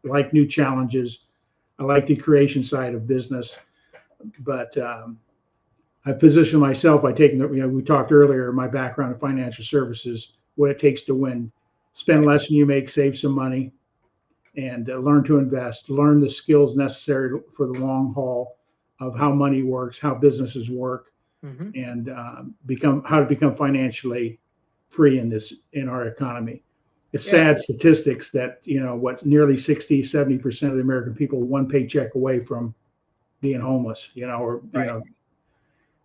like new challenges. I like the creation side of business, but I position myself by taking we talked earlier, my background in financial services, what it takes to win, spend less than you make, save some money, and learn to invest, learn the skills necessary for the long haul of how money works, how businesses work, and how to become financially free in our economy. It's sad statistics that, nearly 60-70% of the American people one paycheck away from being homeless,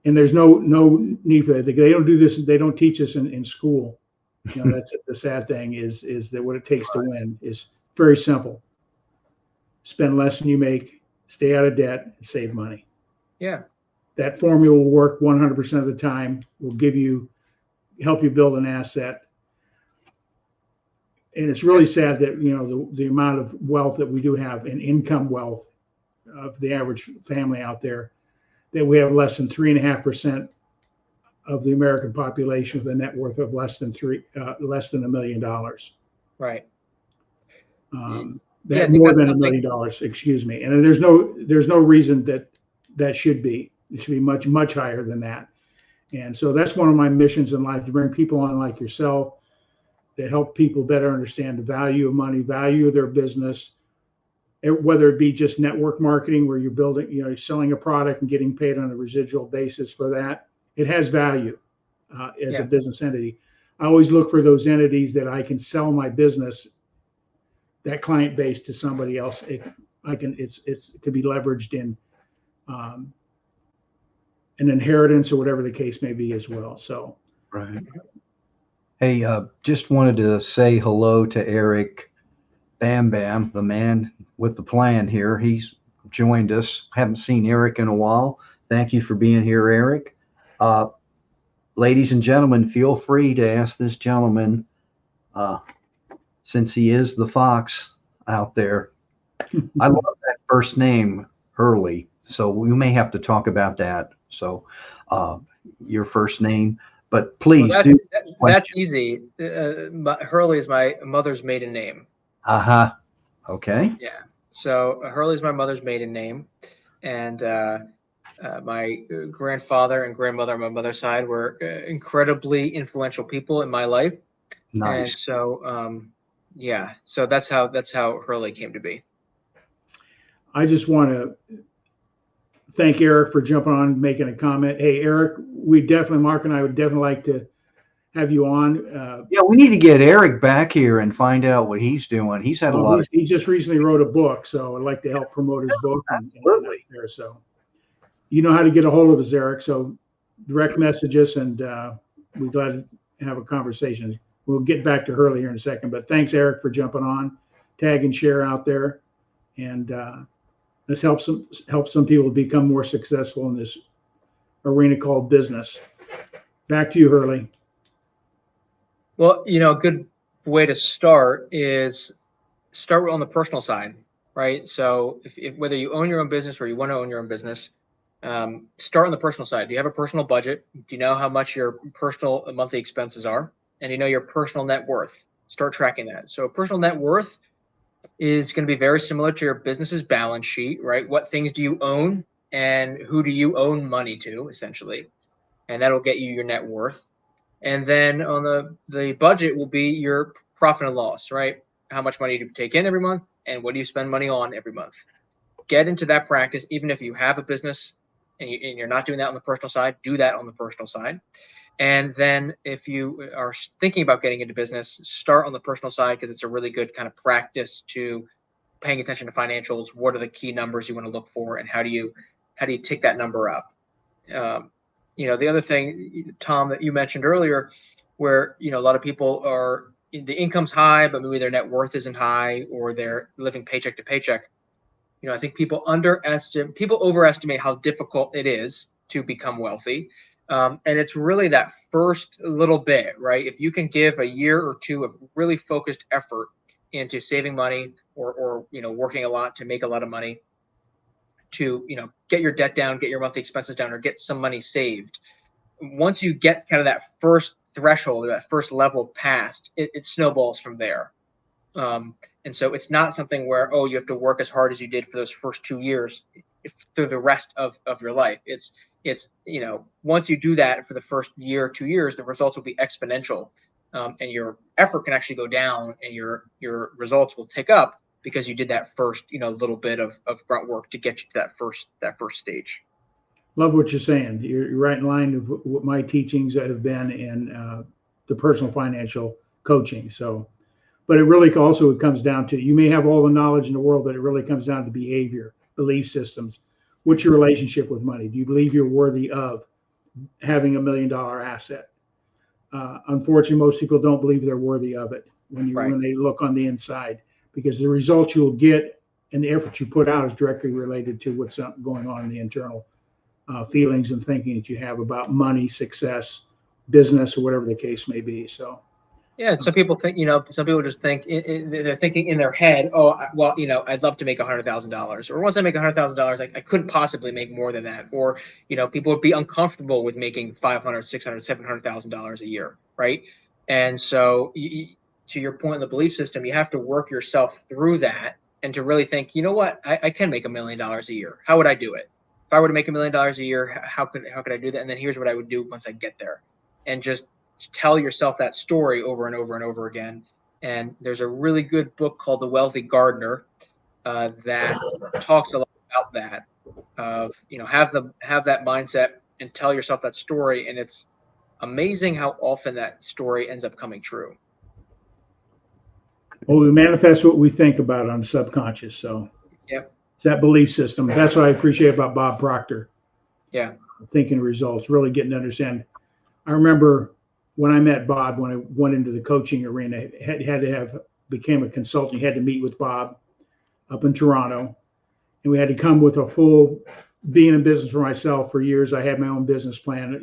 and there's no need for that. They don't do this. They don't teach us in school. That's the sad thing is that what it takes to win is very simple. Spend less than you make, stay out of debt, and save money. Yeah. That formula will work 100% of the time, will help you build an asset. And it's really sad that, the amount of wealth that we do have and income wealth of the average family out there, that we have less than 3.5% of the American population with a net worth of less than $1 million. Right. More than $1 million, excuse me. And there's no reason that should be. It should be much, much higher than that. And so that's one of my missions in life, to bring people on like yourself that help people better understand the value of money, value of their business, whether it be just network marketing where you're building, you're selling a product and getting paid on a residual basis for that. It has value as a business entity. I always look for those entities that I can sell my business, that client base, to somebody else. It could be leveraged in an inheritance or whatever the case may be as well. So, right. Hey, just wanted to say hello to Eric Bam Bam, the man with the plan here. He's joined us. Haven't seen Eric in a while. Thank you for being here, Eric. Ladies and gentlemen, feel free to ask this gentleman, since he is the Fox out there. I love that first name, Hurley. So we may have to talk about that. So your first name, but please do. That's easy. Hurley is my mother's maiden name. Okay. Yeah. So Hurley is my mother's maiden name, and my grandfather and grandmother on my mother's side were incredibly influential people in my life. Nice. And so, so that's how Hurley came to be. I just want to thank Eric for jumping on and making a comment. Hey, Eric, Mark and I would definitely like to have you on. We need to get Eric back here and find out what he's doing. He's had a lot. He just recently wrote a book, so I'd like to help promote his book. Absolutely. So you know how to get a hold of us, Eric. So direct message us, and we're glad to have a conversation. We'll get back to Hurley here in a second, but thanks, Eric, for jumping on. Tag and share out there, and let's help some people become more successful in this arena called business. Back to you, Hurley. Well, a good way to start is start on the personal side, right? So if whether you own your own business or you want to own your own business, start on the personal side. Do you have a personal budget? Do you know how much your personal monthly expenses are? And you know your personal net worth? Start tracking that. So personal net worth is going to be very similar to your business's balance sheet, right? What things do you own and who do you own money to, essentially? And that'll get you your net worth. And then on the budget will be your profit and loss, right? How much money do you take in every month and what do you spend money on every month? Get into that practice. Even if you have a business and you're not doing that on the personal side, do that on the personal side. And then if you are thinking about getting into business, start on the personal side because it's a really good kind of practice to paying attention to financials. What are the key numbers you want to look for and how do you take that number up? The other thing, Tom, that you mentioned earlier, where, a lot of people the income's high, but maybe their net worth isn't high or they're living paycheck to paycheck. I think people overestimate how difficult it is to become wealthy. And it's really that first little bit, right? If you can give a year or two of really focused effort into saving money or working a lot to make a lot of money to, get your debt down, get your monthly expenses down, or get some money saved. Once you get kind of that first threshold, that first level passed, it snowballs from there. And so it's not something where, oh, you have to work as hard as you did for those first 2 years through the rest of your life. It's, once you do that for the first year, 2 years, the results will be exponential. And your effort can actually go down and your results will tick up because you did that first, little bit of grunt work to get you to that first stage. Love what you're saying. You're right in line with what my teachings have been in the personal financial coaching. So, but it really also comes down to, you may have all the knowledge in the world, but it really comes down to behavior, belief systems. What's your relationship with money? Do you believe you're worthy of having $1 million asset? Unfortunately, most people don't believe they're worthy of it when they look on the inside, because the results you'll get and the effort you put out is directly related to what's going on in the internal feelings and thinking that you have about money, success, business, or whatever the case may be. So, yeah, some people think, some people just think they're thinking in their head, oh, well, I'd love to make $100,000, or once I make $100,000, I couldn't possibly make more than that. Or, people would be uncomfortable with making $500,000, $600,000, $700,000 a year. Right. And so to your point in the belief system, you have to work yourself through that and to really think, you know what, I can make $1 million a year. How would I do it? If I were to make $1 million a year, how could I do that? And then here's what I would do once I get there. And just tell yourself that story over and over and over again. And there's a really good book called The Wealthy Gardener that talks a lot about that. Of have that mindset and tell yourself that story. And it's amazing how often that story ends up coming true. Well, we manifest what we think about on the subconscious. So, yep. It's that belief system. That's what I appreciate about Bob Proctor. Yeah. Thinking results, really getting to understand. I remember when I met Bob, when I went into the coaching arena, became a consultant. You had to meet with Bob up in Toronto, and we had to come with a full, being in business for myself for years. I had my own business plan,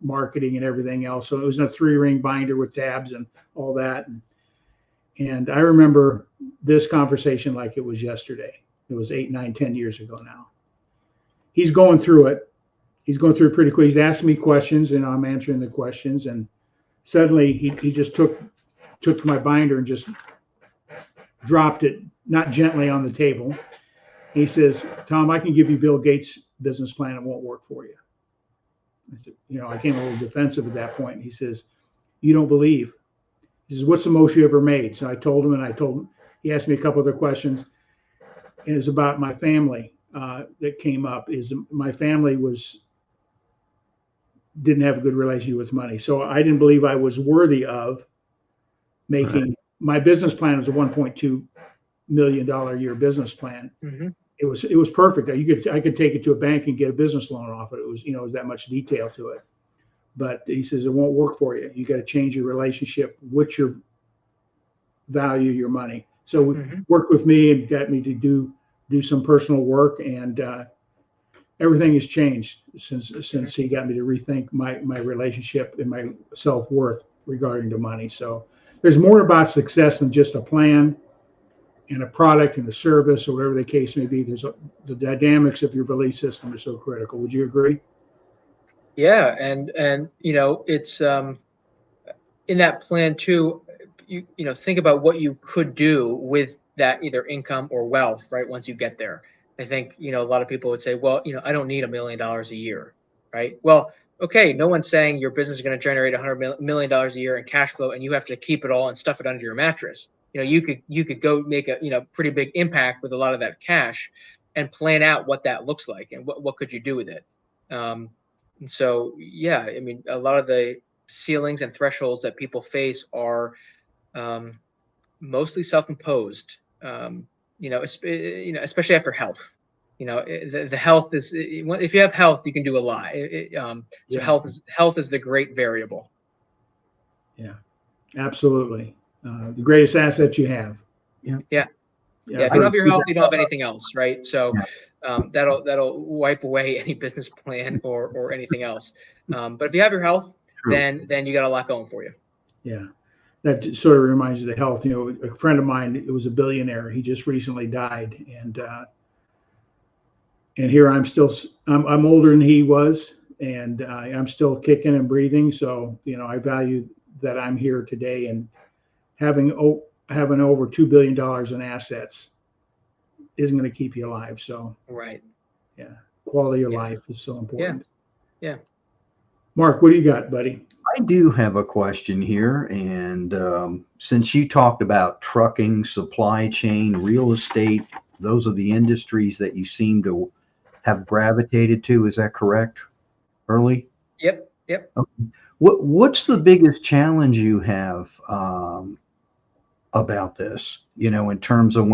marketing and everything else. So it was in a 3-ring binder with tabs and all that. And I remember this conversation like it was yesterday. It was 8, 9, 10 years ago now. He's going through it. He's going through it pretty quick. He's asking me questions, and I'm answering the questions. And suddenly he just took my binder and just dropped it, not gently, on the table. He says, "Tom, I can give you Bill Gates' business plan. It won't work for you." I said, I came a little defensive at that point. He says, "You don't believe." He says, "What's the most you ever made?" So I told him, he asked me a couple other questions. And it was about my family that came up. My family didn't have a good relationship with money. So I didn't believe I was worthy of making, my business plan was a $1.2 million a year business plan. Mm-hmm. It was perfect. I could take it to a bank and get a business loan off it. It was, it was that much detail to it. But he says, it won't work for you. You got to change your relationship with your value, your money. So mm-hmm. worked with me and got me to do some personal work, and everything has changed since he got me to rethink my relationship and my self-worth regarding to money. So there's more about success than just a plan and a product and a service, or whatever the case may be. The dynamics of your belief system are so critical. Would you agree? Yeah, and it's in that plan too. You think about what you could do with that, either income or wealth, right? Once you get there, I think a lot of people would say, well, I don't need $1 million a year, right? Well, okay, no one's saying your business is going to generate $100 million a year in cash flow, and you have to keep it all and stuff it under your mattress. You could go make a pretty big impact with a lot of that cash, and plan out what that looks like and what could you do with it. And so, yeah, I mean, a lot of the ceilings and thresholds that people face are mostly self-imposed. Especially after health. The health is, if you have health, you can do a lot. So health is the great variable. Yeah, absolutely. The greatest asset you have. Yeah. If you don't have your health, you don't have anything else, right? So that'll wipe away any business plan or anything else. But if you have your health, then you got a lot going for you. Yeah. That sort of reminds you of the health. A friend of mine, it was a billionaire. He just recently died, and here I'm still. I'm older than he was, and I'm still kicking and breathing. So I value that I'm here today and having having over $2 billion in assets isn't going to keep you alive. So Right. yeah, quality of Yeah. life is so important. Yeah. Mark, what do you got, buddy? I do have a question here, and since you talked about trucking, supply chain, real estate, those are the industries that you seem to have gravitated to. Is that correct, Hurley? Yep. What's the biggest challenge you have about this? In terms of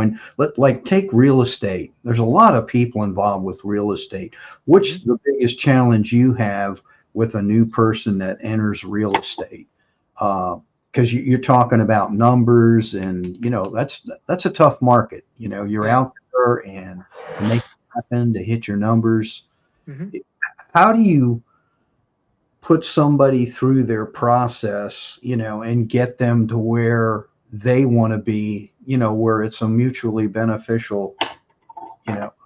like take real estate. There's a lot of people involved with real estate. What's the biggest challenge you have with a new person that enters real estate? Because you're talking about numbers, and that's a tough market. You're Yeah. out there, and to make it happen, to hit your numbers. Mm-hmm. How do you put somebody through their process, and get them to where they want to be, where it's a mutually beneficial,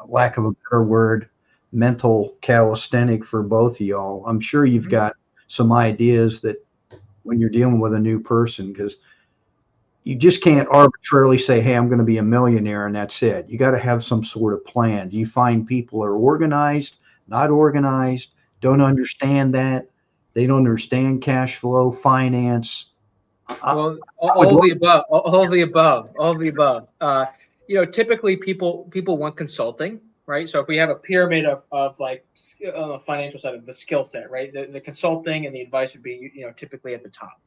lack of a better word, mental calisthenic for both of y'all? I'm sure you've got some ideas that when you're dealing with a new person, because you just can't arbitrarily say, hey, I'm going to be a millionaire and that's it. You got to have some sort of plan. Do you find people are organized, not organized, don't understand that? They don't understand cash flow, finance. Well, all of the above, all of the above, all of the above. Typically people want consulting, right? So if we have a pyramid of like on the financial side of the skill set, right? The consulting and the advice would be, typically at the top.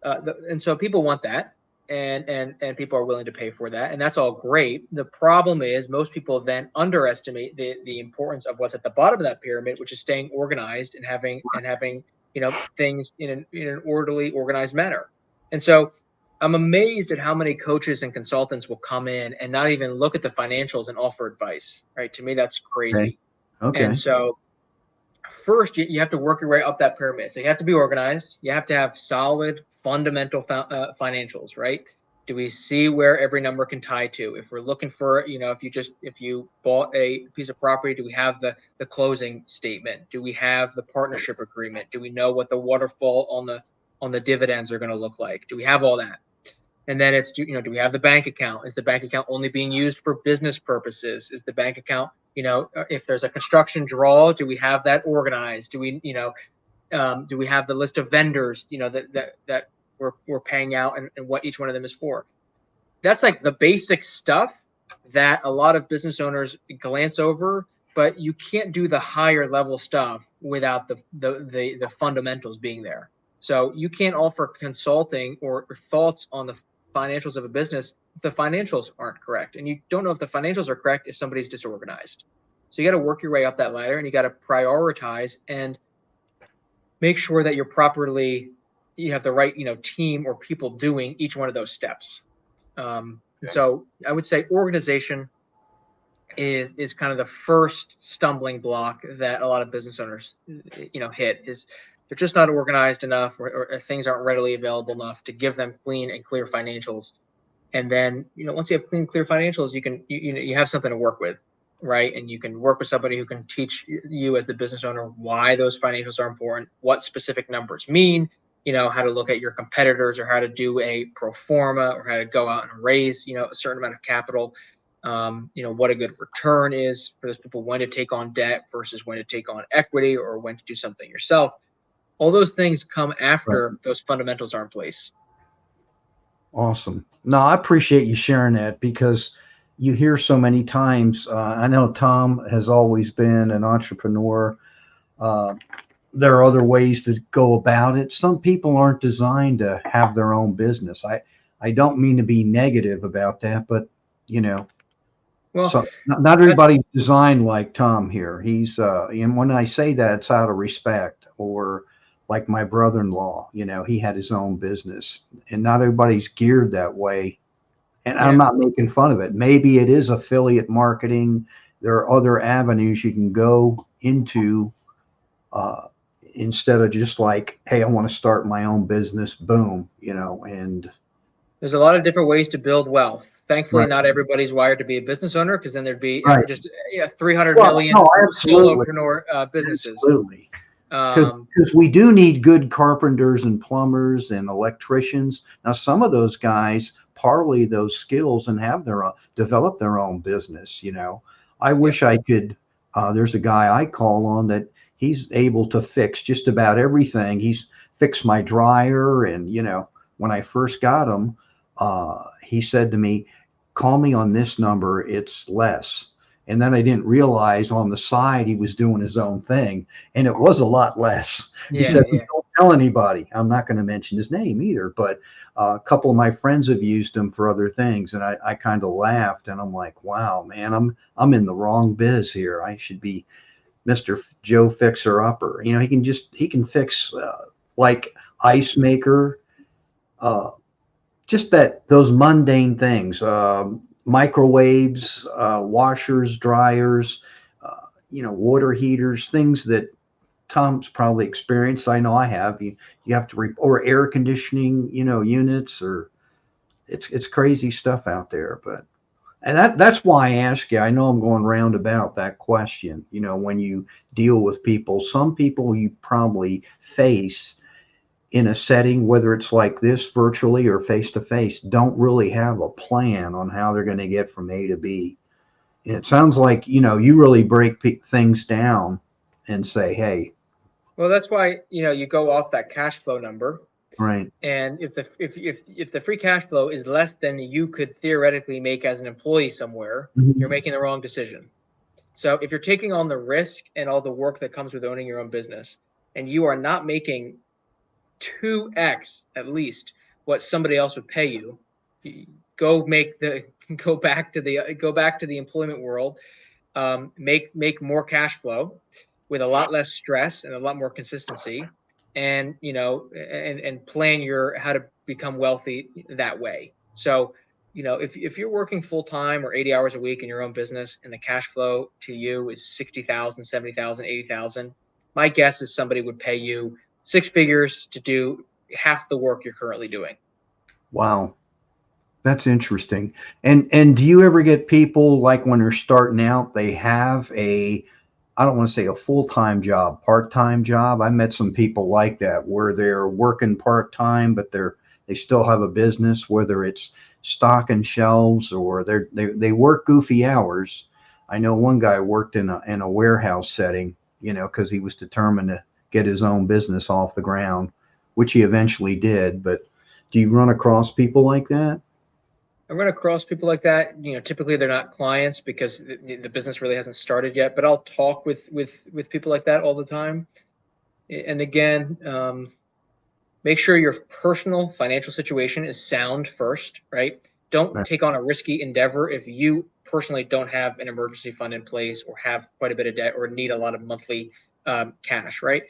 And so people want that, and people are willing to pay for that, and that's all great. The problem is most people then underestimate the importance of what's at the bottom of that pyramid, which is staying organized and having things in an orderly, organized manner. And so I'm amazed at how many coaches and consultants will come in and not even look at the financials and offer advice. Right? To me, that's crazy. Okay. And so first, you have to work your way up that pyramid. So you have to be organized. You have to have solid, fundamental financials, right? Do we see where every number can tie to? If we're looking for, if you bought a piece of property, do we have the closing statement? Do we have the partnership agreement? Do we know what the waterfall on the dividends are going to look like? Do we have all that? And then it's, do we have the bank account? Is the bank account only being used for business purposes? Is the bank account, if there's a construction draw, do we have that organized? Do we, do we have the list of vendors, that we're paying out and what each one of them is for? That's like the basic stuff that a lot of business owners glance over, but you can't do the higher level stuff without the fundamentals being there. So you can't offer consulting or thoughts on the financials of a business if the financials aren't correct. And you don't know if the financials are correct if somebody's disorganized. So you got to work your way up that ladder, and you got to prioritize and make sure that you have the right, team or people doing each one of those steps. So I would say organization is kind of the first stumbling block that a lot of business owners, hit. Is they're just not organized enough, or things aren't readily available enough to give them clean and clear financials. And then, once you have clean, clear financials, you have something to work with, right? And you can work with somebody who can teach you as the business owner why those financials are important, what specific numbers mean, how to look at your competitors, or how to do a pro forma, or how to go out and raise, a certain amount of capital. What a good return is for those people, when to take on debt versus when to take on equity, or when to do something yourself. All those things come after those fundamentals are in place. Awesome. No, I appreciate you sharing that, because you hear so many times. I know Tom has always been an entrepreneur. There are other ways to go about it. Some people aren't designed to have their own business. I don't mean to be negative about that, but well, so not everybody's designed like Tom here. He's and when I say that, it's out of respect. Or like my brother-in-law, he had his own business, and not everybody's geared that way. And I'm not making fun of it. Maybe it is affiliate marketing. There are other avenues you can go into, instead of just like, hey, I want to start my own business. Boom, and there's a lot of different ways to build wealth. Thankfully, not everybody's wired to be a business owner, because then there'd be just 300 million solopreneur businesses. Absolutely. Because we do need good carpenters and plumbers and electricians. Now, some of those guys parlay those skills and have their own, develop their own business. I wish I could. There's a guy I call on that he's able to fix just about everything. He's fixed my dryer, and when I first got him, he said to me, "Call me on this number. It's less." And then I didn't realize on the side he was doing his own thing, and it was a lot less. He said, "Don't tell anybody." I'm not going to mention his name either, but a couple of my friends have used him for other things, and I kind of laughed, and I'm like, "Wow, man, I'm in the wrong biz here. I should be Mr. Joe Fixer Upper." He can fix like ice maker, just those mundane things. Microwaves, washers, dryers, water heaters, things that Tom's probably experienced. I know I have. You have to or air conditioning, units, or it's crazy stuff out there. But and that's why I ask you. I know I'm going roundabout that question. When you deal with people, some people you probably face in a setting, whether it's like this virtually or face to face, don't really have a plan on how they're going to get from A to B. And it sounds like, you really break things down and say, hey. Well, that's why, you go off that cash flow number. Right. And if the free cash flow is less than you could theoretically make as an employee somewhere, you're making the wrong decision. So if you're taking on the risk and all the work that comes with owning your own business, and you are not making 2x at least what somebody else would pay you, go back to the employment world, make more cash flow with a lot less stress and a lot more consistency, and and plan how to become wealthy that way. So if you're working full time or 80 hours a week in your own business and the cash flow to you is 60,000, 70,000, 80,000, my guess is somebody would pay you 6 figures to do half the work you're currently doing. Wow. That's interesting. And do you ever get people like when they're starting out, they have I don't want to say a full-time job, part-time job. I met some people like that where they're working part-time, but they still have a business, whether it's stocking shelves or they work goofy hours. I know one guy worked in a warehouse setting, because he was determined to get his own business off the ground, which he eventually did. But do you run across people like that? I run across people like that. Typically they're not clients because the business really hasn't started yet, but I'll talk with people like that all the time. And again, make sure your personal financial situation is sound first, right? Don't take on a risky endeavor if you personally don't have an emergency fund in place or have quite a bit of debt or need a lot of monthly cash, right?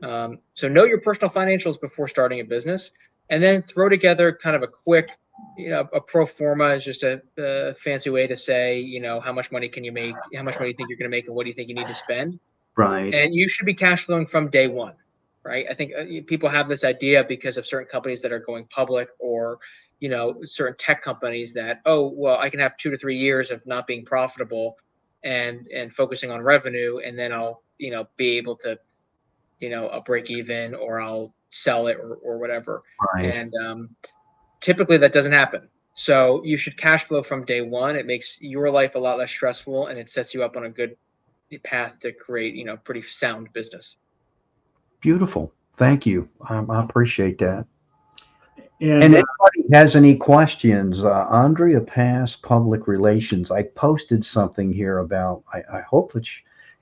So know your personal financials before starting a business, and then throw together kind of a quick, a pro forma is just a fancy way to say, how much money can you make, how much money you think you're going to make, and what do you think you need to spend? Right. And you should be cash flowing from day one, right? I think people have this idea because of certain companies that are going public or, certain tech companies that, oh, well, I can have 2 to 3 years of not being profitable and focusing on revenue, and then I'll, be able to, I'll break even or I'll sell it or whatever. Right. And typically that doesn't happen. So you should cash flow from day one. It makes your life a lot less stressful, and it sets you up on a good path to create, pretty sound business. Beautiful. Thank you. I appreciate that. And anybody has any questions, Andrea Pass, Public Relations. I posted something here about, I hope it's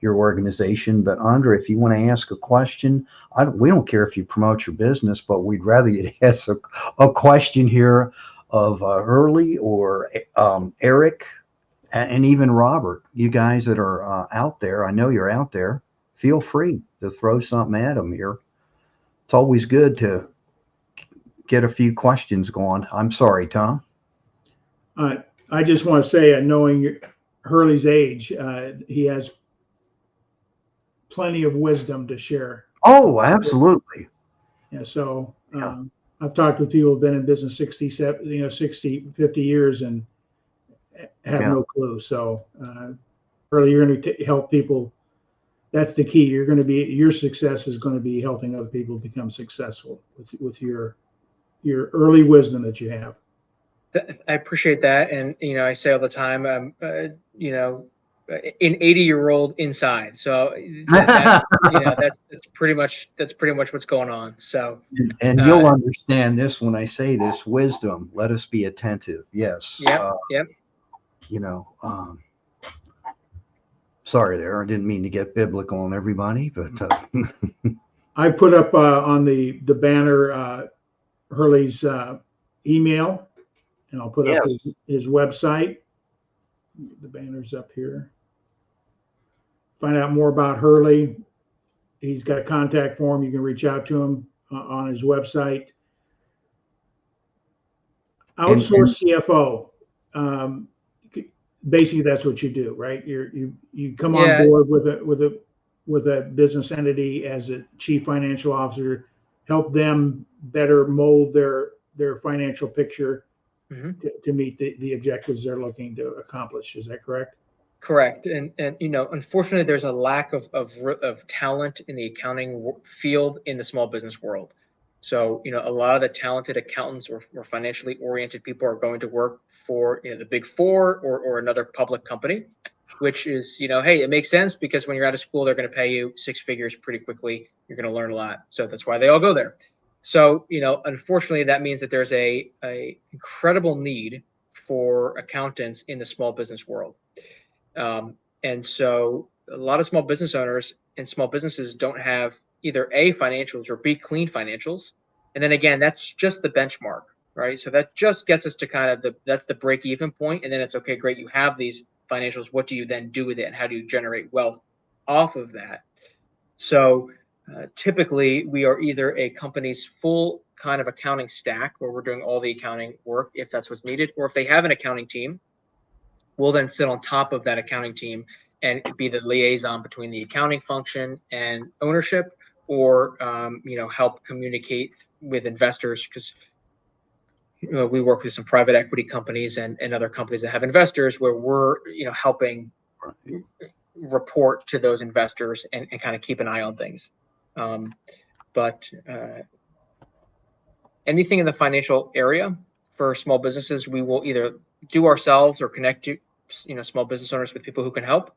your organization, but Andrea, if you want to ask a question, we don't care if you promote your business, but we'd rather you ask a question here of Hurley or Eric and even Robert. You guys that are out there, I know you're out there, feel free to throw something at them here. It's always good to get a few questions going. I'm sorry, Tom. I just want to say, knowing Hurley's age, he has plenty of wisdom to share. Oh, absolutely. Yeah. So I've talked with people who've been in business 60, 50 years and have no clue. So Hurley, you're going to help people. That's the key. Your success is going to be helping other people become successful with your early wisdom that you have. I appreciate that. And, I say all the time, an 80-year-old inside. So that's pretty much what's going on. So, And you'll understand this when I say this: wisdom. Let us be attentive. Yes. Yep. Sorry there. I didn't mean to get biblical on everybody, but I put up on the banner Hurley's email, and I'll put up his website. The banner's up here. Find out more about Hurley. He's got a contact form. You can reach out to him on his website. Outsource CFO. Basically, that's what you do, right? You come on board with a business entity as a chief financial officer, help them better mold their financial picture to meet the objectives they're looking to accomplish. Is that correct? Correct. And unfortunately, there's a lack of talent in the accounting field in the small business world. So, a lot of the talented accountants or financially oriented people are going to work for, the Big Four or another public company, which is, hey, it makes sense because when you're out of school, they're going to pay you six figures pretty quickly. You're going to learn a lot. So that's why they all go there. So, unfortunately, that means that there's a incredible need for accountants in the small business world. And so a lot of small business owners and small businesses don't have either A, financials, or B, clean financials. And then again, that's just the benchmark, right? So that just gets us to kind of that's the break even point. And then it's okay, great. You have these financials. What do you then do with it? And how do you generate wealth off of that? So typically we are either a company's full kind of accounting stack where we're doing all the accounting work if that's what's needed, or if they have an accounting team, we'll then sit on top of that accounting team and be the liaison between the accounting function and ownership, or help communicate with investors, because we work with some private equity companies and other companies that have investors where we're helping report to those investors and kind of keep an eye on things. But anything in the financial area for small businesses, we will either do ourselves or connect small business owners with people who can help.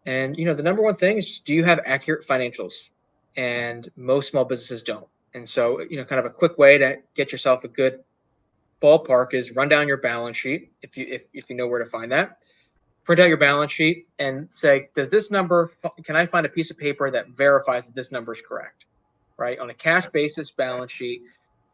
And the number one thing is, do you have accurate financials? And most small businesses don't. And so kind of a quick way to get yourself a good ballpark is run down your balance sheet if you know where to find that. Print out your balance sheet and say, does this number, can I find a piece of paper that verifies that this number is correct? Right? On a cash basis balance sheet,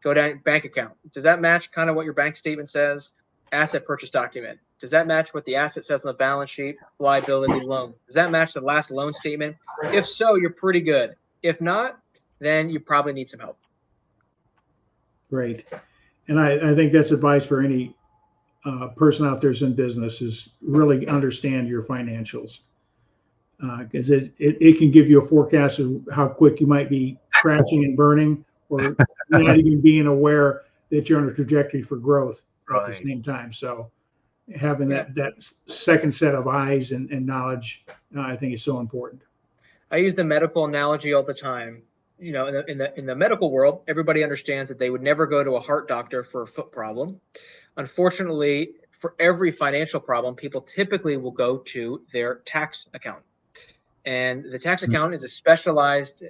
go down bank account. Does that match kind of what your bank statement says? Asset purchase document. Does that match what the asset says on the balance sheet? Liability loan. Does that match the last loan statement? If so, you're pretty good. If not, then you probably need some help. Great. And I think that's advice for any person out there in business, is really understand your financials. Because it can give you a forecast of how quick you might be crashing and burning, or not even being aware that you're on a trajectory for growth at the same time. So having that second set of eyes and knowledge, I think is so important. I use the medical analogy all the time. In the medical world, everybody understands that they would never go to a heart doctor for a foot problem. Unfortunately, for every financial problem, people typically will go to their tax accountant. And the tax accountant is a specialized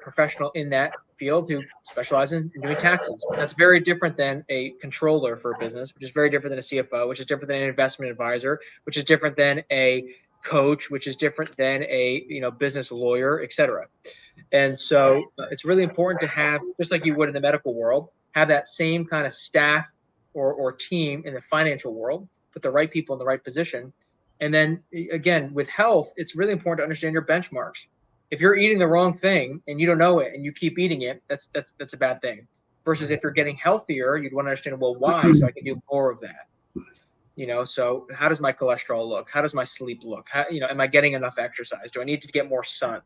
professional in that field who specializes in doing taxes. That's very different than a controller for a business, which is very different than a CFO, which is different than an investment advisor, which is different than a coach, which is different than a business lawyer, et cetera. And so it's really important to have, just like you would in the medical world, have that same kind of staff or team in the financial world, put the right people in the right position. And then again, with health, it's really important to understand your benchmarks. If you're eating the wrong thing and you don't know it and you keep eating it, that's a bad thing. Versus if you're getting healthier, you'd want to understand, well, why? So I can do more of that. So how does my cholesterol look? How does my sleep look? How, am I getting enough exercise? Do I need to get more sun?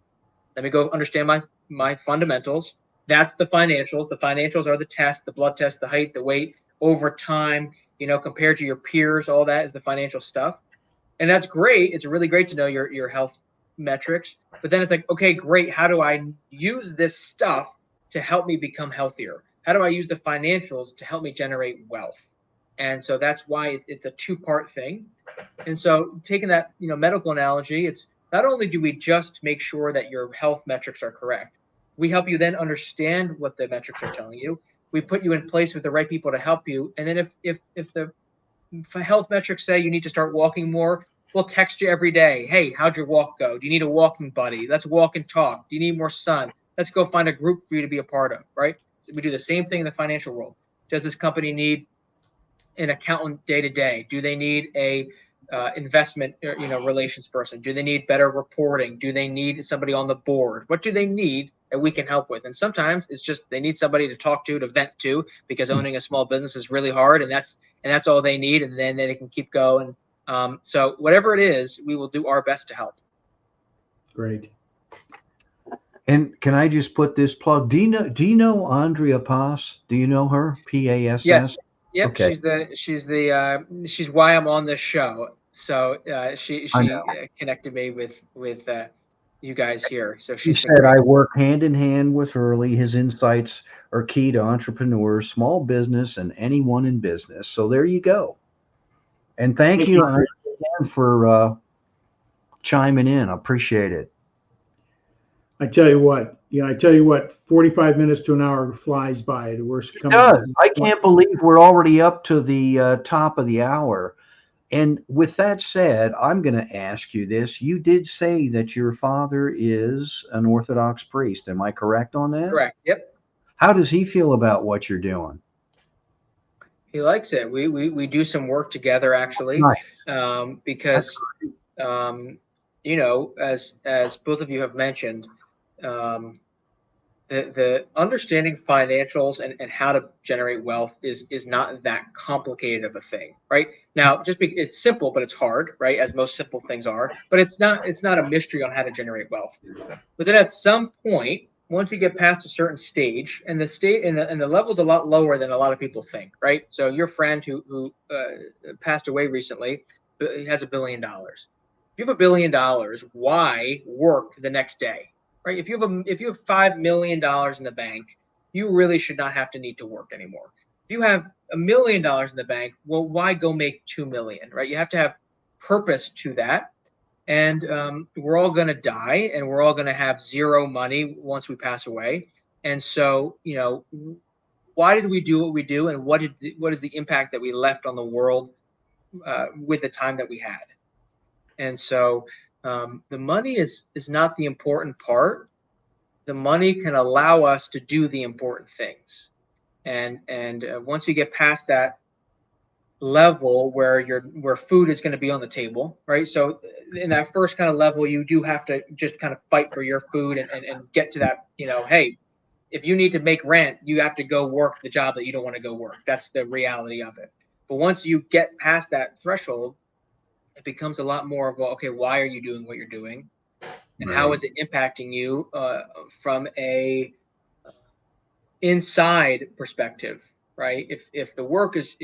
Let me go understand my fundamentals. That's the financials. The financials are the test, the blood test, the height, the weight over time, compared to your peers. All that is the financial stuff. And that's great. It's really great to know your health metrics. But then it's like, okay, great. How do I use this stuff to help me become healthier? How do I use the financials to help me generate wealth? And so that's why it's a two-part thing. And so taking that, medical analogy, it's not only do we just make sure that your health metrics are correct, we help you then understand what the metrics are telling you. We put you in place with the right people to help you. And then if the health metrics say you need to start walking more, we'll text you every day. Hey, how'd your walk go? Do you need a walking buddy? Let's walk and talk. Do you need more sun? Let's go find a group for you to be a part of, right? So we do the same thing in the financial world. Does this company need an accountant day to day? Do they need a investment relations person? Do they need better reporting? Do they need somebody on the board? What do they need that we can help with? And sometimes it's just they need somebody to talk to vent to, because owning a small business is really hard, and that's all they need, and then they can keep going. So whatever it is, we will do our best to help. Great. And can I just put this plug? Do you know Andrea Pass? Do you know her? PASS? Yes. Yep. Okay. She's why I'm on this show. So she connected me with you guys here. So She she's said, I work hand in hand with Hurley. His insights are key to entrepreneurs, small business, and anyone in business. So there you go. And thank you again for chiming in. I appreciate it. I tell you what, 45 minutes to an hour flies by. It does. I can't believe we're already up to the top of the hour. And with that said, I'm going to ask you this. You did say that your father is an Orthodox priest. Am I correct on that? Correct. Yep. How does he feel about what you're doing? He likes it. We do some work together, actually. Nice. Because as both of you have mentioned, the understanding financials and how to generate wealth is not that complicated of a thing, right? Now, it's simple, but it's hard, right? As most simple things are, but it's not a mystery on how to generate wealth. But then at some point, once you get past a certain stage, and the level's a lot lower than a lot of people think, right? So your friend who passed away recently has $1 billion. If you have $1 billion, why work the next day? Right? If you have $5 million in the bank, you really should not need to work anymore. If you have $1 million in the bank, well, why go make 2 million? Right? You have to have purpose to that. And we're all going to die, and we're all going to have zero money once we pass away. And so, why did we do what we do, and what is the impact that we left on the world with the time that we had? And so, the money is not the important part. The money can allow us to do the important things. And once you get past that level where food is going to be on the table, right? So in that first kind of level, you do have to just kind of fight for your food and get to that, hey, if you need to make rent, you have to go work the job that you don't want to go work. That's the reality of it. But once you get past that threshold, it becomes a lot more of, well, okay, why are you doing what you're doing? And right. How is it impacting you from a inside perspective, right? If the work is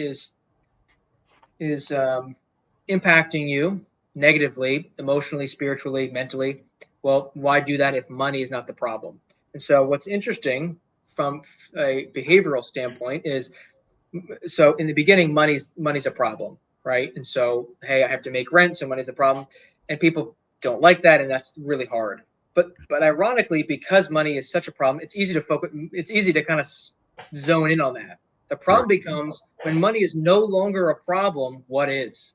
impacting you negatively, emotionally, spiritually, mentally, well, why do that if money is not the problem? And so what's interesting from a behavioral standpoint is, so in the beginning, money's a problem, right? And so, hey, I have to make rent, so money's the problem. And people don't like that, and that's really hard. But ironically, because money is such a problem, it's easy to focus. It's easy to kind of zone in on that. The problem becomes when money is no longer a problem, what is?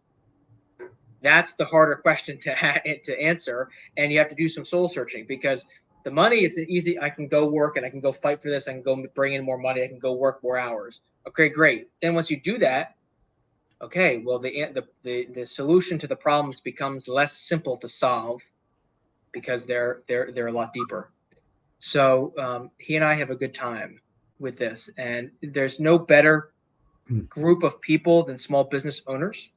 That's the harder question to answer, and you have to do some soul searching, because the money, it's an easy, I can go work and I can go fight for this. I can go bring in more money. I can go work more hours. Okay, great. Then once you do that, okay, well, the solution to the problems becomes less simple to solve, because they're a lot deeper. So he and I have a good time with this, and there's no better group of people than small business owners.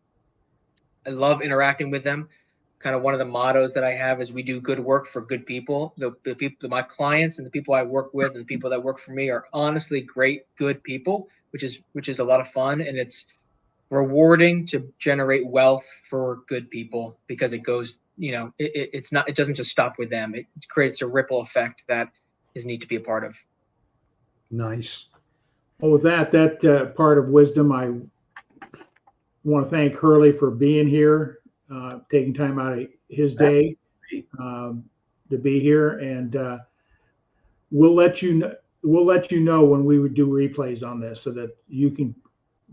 I love interacting with them. Kind of one of the mottos that I have is we do good work for good people. The people, my clients and the people I work with and the people that work for me are honestly great, good people, which is a lot of fun. And it's rewarding to generate wealth for good people, because it goes, it doesn't just stop with them. It creates a ripple effect that is neat to be a part of. Nice. Well, with that part of wisdom, I want to thank Hurley for being here, taking time out of his day to be here, and we'll let you know when we would do replays on this, so that you can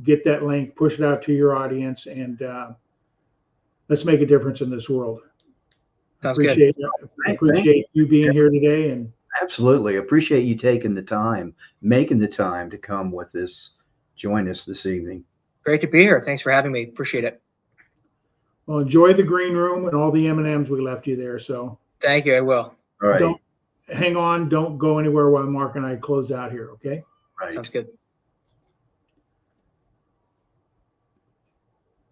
get that link, push it out to your audience, and let's make a difference in this world. Sounds Appreciate good. appreciate you being here today, and Absolutely. Appreciate you taking the time, making the time to come with us, join us this evening. Great to be here. Thanks for having me. Appreciate it. well, enjoy the green room and all the M&Ms we left you there. So Thank you. I will. All right. don't hang on, don't go anywhere while Mark and I close out here. Okay. Right. Sounds good.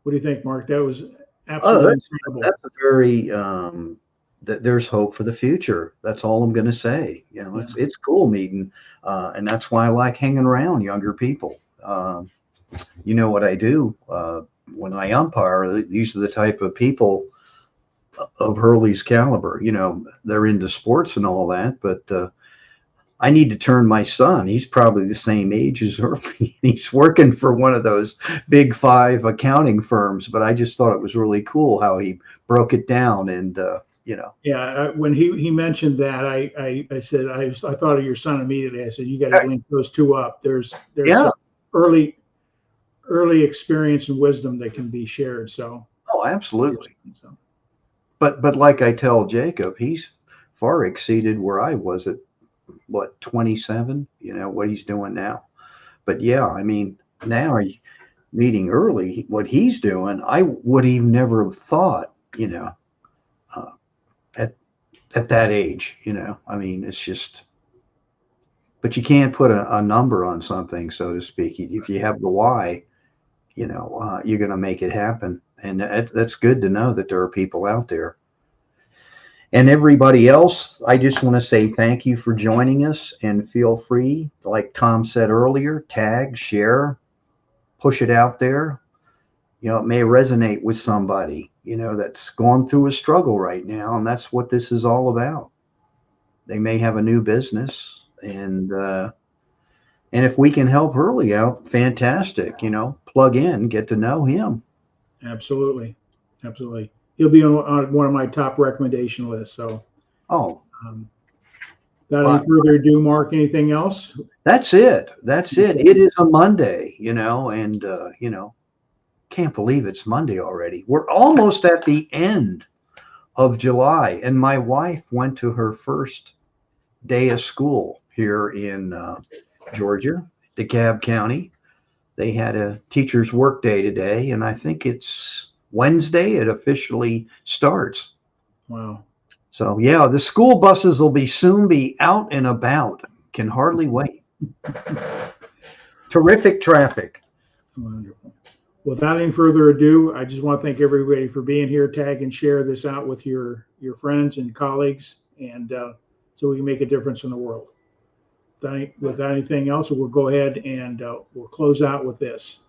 What do you think, Mark? That was absolutely incredible. That's a very that there's hope for the future. That's all I'm going to say. You know, it's cool meeting, and that's why I like hanging around younger people. You know what I do when I umpire? These are the type of people of Hurley's caliber. You know, they're into sports and all that, but I need to turn my son. He's probably the same age as Hurley. He's working for one of those big 5 accounting firms, but I just thought it was really cool how he broke it down and, you know. Yeah, when he mentioned that, I said I thought of your son immediately. I said you got to link those two up. There's some early experience and wisdom that can be shared. So absolutely. So. But like I tell Jacob, he's far exceeded where I was at 27. You know what he's doing now. But yeah, I mean, now meeting early, what he's doing, I would have never have thought. You know. At that age, you know, I mean, it's just, but you can't put a number on something, so to speak. If you have the why, you know, you're going to make it happen. And that's good to know that there are people out there. And everybody else, I just want to say thank you for joining us, and feel free, like Tom said earlier, tag, share, push it out there. You know, it may resonate with somebody, you know, that's going through a struggle right now. And that's what this is all about. They may have a new business, and if we can help Hurley out, fantastic, you know, plug in, get to know him. Absolutely. He'll be on one of my top recommendation lists. So, without any further ado, Mark, anything else? That's it. It is a Monday, you know, and, you know, can't believe it's Monday already. We're almost at the end of July, and my wife went to her first day of school here in Georgia, DeKalb County. They had a teacher's work day today, and I think it's Wednesday it officially starts. Wow. So yeah, the school buses will soon be out and about. Can hardly wait. Terrific traffic. Wonderful. Without any further ado, I just want to thank everybody for being here. Tag and share this out with your friends and colleagues, and so we can make a difference in the world. Without anything else, we'll go ahead and we'll close out with this.